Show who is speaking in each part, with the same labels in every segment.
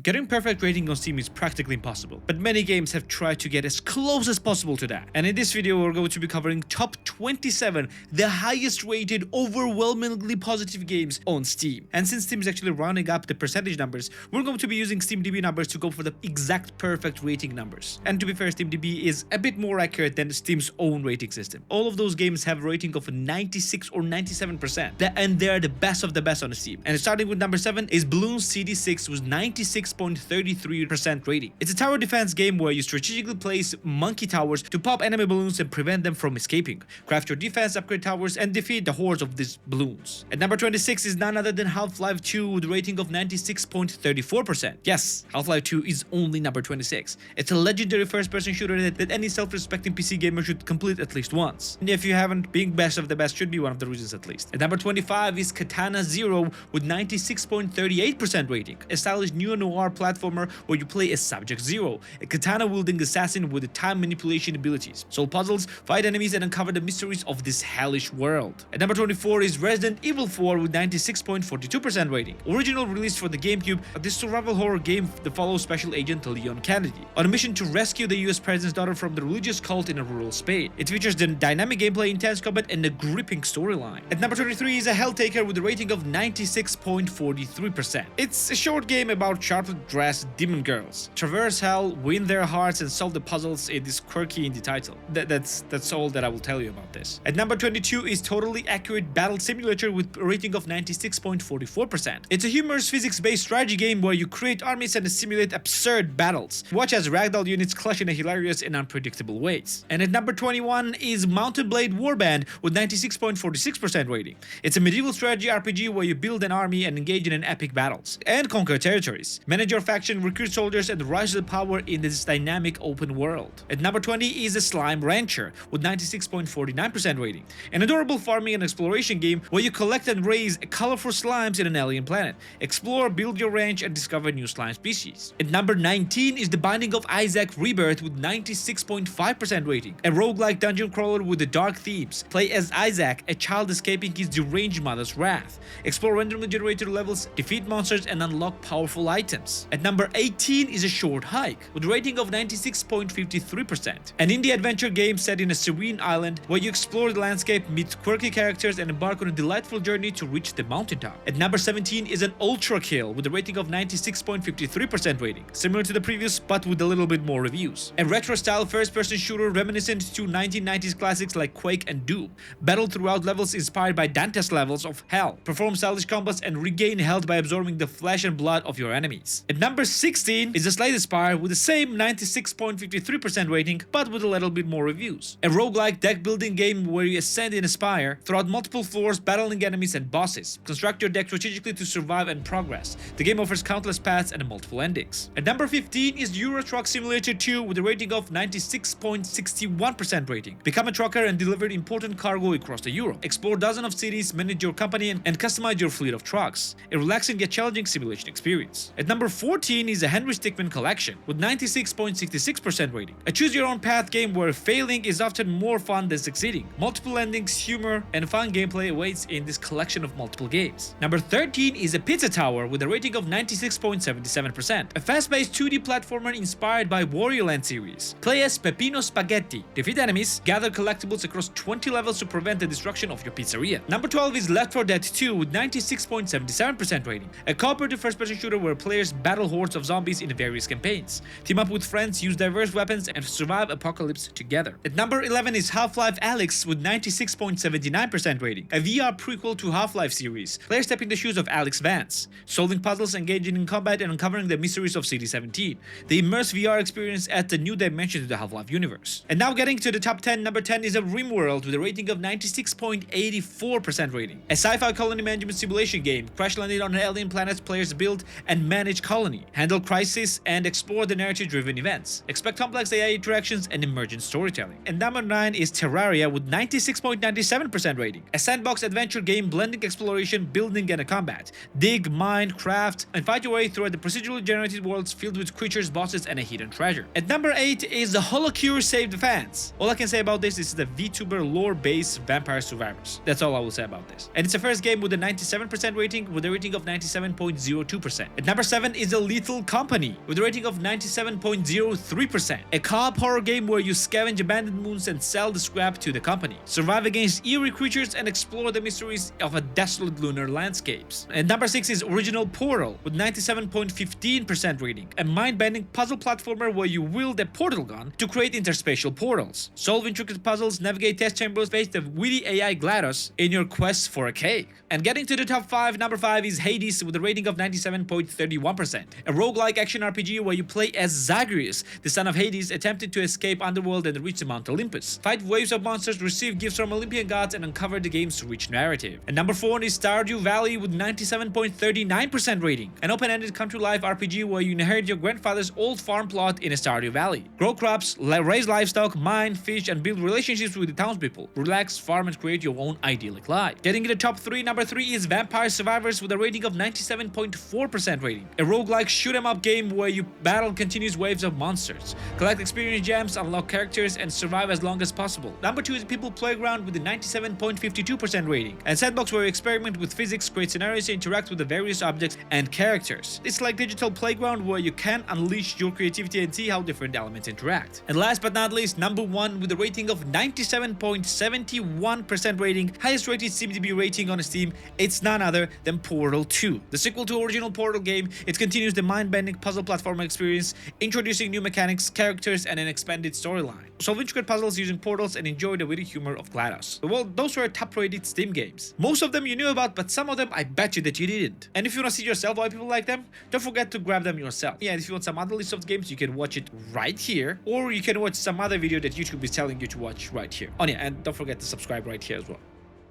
Speaker 1: Getting perfect rating on Steam is practically impossible, but many games have tried to get as close as possible to that. And in this video, we're going to be covering top 27, the highest rated, overwhelmingly positive games on Steam. And since Steam is actually rounding up the percentage numbers, we're going to be using SteamDB numbers to go for the exact perfect rating numbers. And to be fair, SteamDB is a bit more accurate than Steam's own rating system. All of those games have a rating of 96 or 97%, and they're the best of the best on Steam. And starting with number 7 is Bloons CD6 with 96.33% rating. It's a tower defense game where you strategically place monkey towers to pop enemy balloons and prevent them from escaping. Craft your defense, upgrade towers, and defeat the hordes of these balloons. At number 26 is none other than Half-Life 2 with a rating of 96.34%. Yes, Half-Life 2 is only number 26. It's a legendary first-person shooter that any self-respecting PC gamer should complete at least once. And if you haven't, being best of the best should be one of the reasons at least. At number 25 is Katana Zero with 96.38% rating. A stylish neo-noir platformer where you play as Subject Zero, a katana-wielding assassin with time manipulation abilities, solve puzzles, fight enemies, and uncover the mysteries of this hellish world. At number 24 is Resident Evil 4 with 96.42% rating. Original released for the GameCube, this survival horror game that follows Special Agent Leon Kennedy on a mission to rescue the US President's daughter from the religious cult in a rural Spain. It features the dynamic gameplay, intense combat, and a gripping storyline. At number 23 is a Helltaker with a rating of 96.43%. It's a short game about sharply dressed demon girls. Traverse hell, win their hearts, and solve the puzzles in this quirky indie title. That's all that I will tell you about this. At number 22 is Totally Accurate Battle Simulator with a rating of 96.44%. It's a humorous physics-based strategy game where you create armies and simulate absurd battles. Watch as ragdoll units clash in a hilarious and unpredictable ways. And at number 21 is Mountain Blade Warband with 96.46% rating. It's a medieval strategy RPG where you build an army and engage in epic battles and conquer territories. Manage your faction, recruit soldiers, and rise to power in this dynamic open world. At number 20 is a Slime Rancher with 96.49% rating. An adorable farming and exploration game where you collect and raise colorful slimes in an alien planet. Explore, build your ranch, and discover new slime species. At number 19 is The Binding of Isaac Rebirth with 96.5% rating. A roguelike dungeon crawler with the dark themes. Play as Isaac, a child escaping his deranged mother's wrath. Explore randomly generated levels, defeat monsters, and unlock powerful items. At number 18 is A Short Hike with a rating of 96.53%. An indie adventure game set in a serene island where you explore the landscape, meet quirky characters, and embark on a delightful journey to reach the mountaintop. At number 17 is an Ultra Kill with a rating of 96.53% rating, similar to the previous but with a little bit more reviews. A retro-style first-person shooter reminiscent to 1990s classics like Quake and Doom. Battle throughout levels inspired by Dante's levels of hell. Perform stylish combos and regain health by absorbing the flesh and blood of your enemies. At number 16 is a Slay the Spire with the same 96.53% rating but with a little bit more reviews. A roguelike deck building game where you ascend in a spire throughout multiple floors battling enemies and bosses. Construct your deck strategically to survive and progress. The game offers countless paths and multiple endings. At number 15 is Euro Truck Simulator 2 with a rating of 96.61% rating. Become a trucker and deliver important cargo across the Europe. Explore dozens of cities, manage your company, and customize your fleet of trucks. A relaxing yet challenging simulation experience. At number 14 is a Henry Stickmin Collection with 96.66% rating. A choose-your-own-path game where failing is often more fun than succeeding. Multiple endings, humor, and fun gameplay awaits in this collection of multiple games. Number 13 is a Pizza Tower with a rating of 96.77%. A fast-paced 2D platformer inspired by Wario Land series. Play as Peppino Spaghetti, defeat enemies, gather collectibles across 20 levels to prevent the destruction of your pizzeria. Number 12 is Left 4 Dead 2 with 96.77% rating. A cooperative first-person shooter where players battle hordes of zombies in various campaigns. Team up with friends, use diverse weapons, and survive apocalypse together. At number 11 is Half-Life Alyx with 96.79% rating. A VR prequel to Half-Life series. Players step in the shoes of Alex Vance, solving puzzles, engaging in combat, and uncovering the mysteries of CD17. The immersive VR experience adds a new dimension to the Half-Life universe. And now getting to the top 10, number 10 is a RimWorld with a rating of 96.84% rating. A sci-fi colony management simulation game. Crash landed on an alien planet, players build and manage colony, handle crisis, and explore the narrative-driven events. Expect complex AI interactions and emergent storytelling. And number 9 is Terraria with 96.97% rating. A sandbox adventure game blending exploration, building, and a combat. Dig, mine, craft, and fight your way through the procedurally generated worlds filled with creatures, bosses, and a hidden treasure. At number 8 is the Holocure Save the Fans. All I can say about this is the VTuber lore-based vampire survivors. That's all I will say about this. And it's the first game with a 97% rating with a rating of 97.02%. At number 7 7 is A Lethal Company with a rating of 97.03%. A co-op horror game where you scavenge abandoned moons and sell the scrap to the company, survive against eerie creatures, and explore the mysteries of a desolate lunar landscapes. And number 6 is Original Portal with 97.15% rating. A mind-bending puzzle platformer where you wield a portal gun to create interspatial portals, solve intricate puzzles, navigate test chambers, face the witty AI GLaDOS in your quest for a cake. And getting to the top 5, number 5 is Hades with a rating of 97.31%. A roguelike action RPG where you play as Zagreus, the son of Hades, attempted to escape underworld and reach the Mount Olympus, fight waves of monsters, receive gifts from Olympian gods, and uncover the game's rich narrative. And number 4 is Stardew Valley with 97.39% rating. An open-ended country life RPG where you inherit your grandfather's old farm plot in a Stardew Valley. Grow crops, raise livestock, mine, fish, and build relationships with the townspeople. Relax, farm, and create your own idyllic life. Getting in the top 3, number 3 is Vampire Survivors with a rating of 97.4% rating. A roguelike shoot-em-up game where you battle continuous waves of monsters, collect experience gems, unlock characters, and survive as long as possible. Number 2 is People Playground with a 97.52% rating. A sandbox where you experiment with physics, create scenarios, and interact with the various objects and characters. It's like Digital Playground where you can unleash your creativity and see how different elements interact. And last but not least, number 1 with a rating of 97.71% rating, highest rated CBDB rating on Steam, it's none other than Portal 2. The sequel to original Portal game, it continues the mind-bending puzzle platformer experience, introducing new mechanics, characters, and an expanded storyline. Solve intricate puzzles using portals and enjoy the witty humor of GLaDOS. Well, those were top-rated Steam games. Most of them you knew about, but some of them I bet you that you didn't. And if you want to see yourself why people like them, don't forget to grab them yourself. Yeah, and if you want some other list of games, you can watch it right here, or you can watch some other video that YouTube is telling you to watch right here. Oh yeah, and don't forget to subscribe right here as well.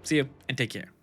Speaker 1: See you and take care.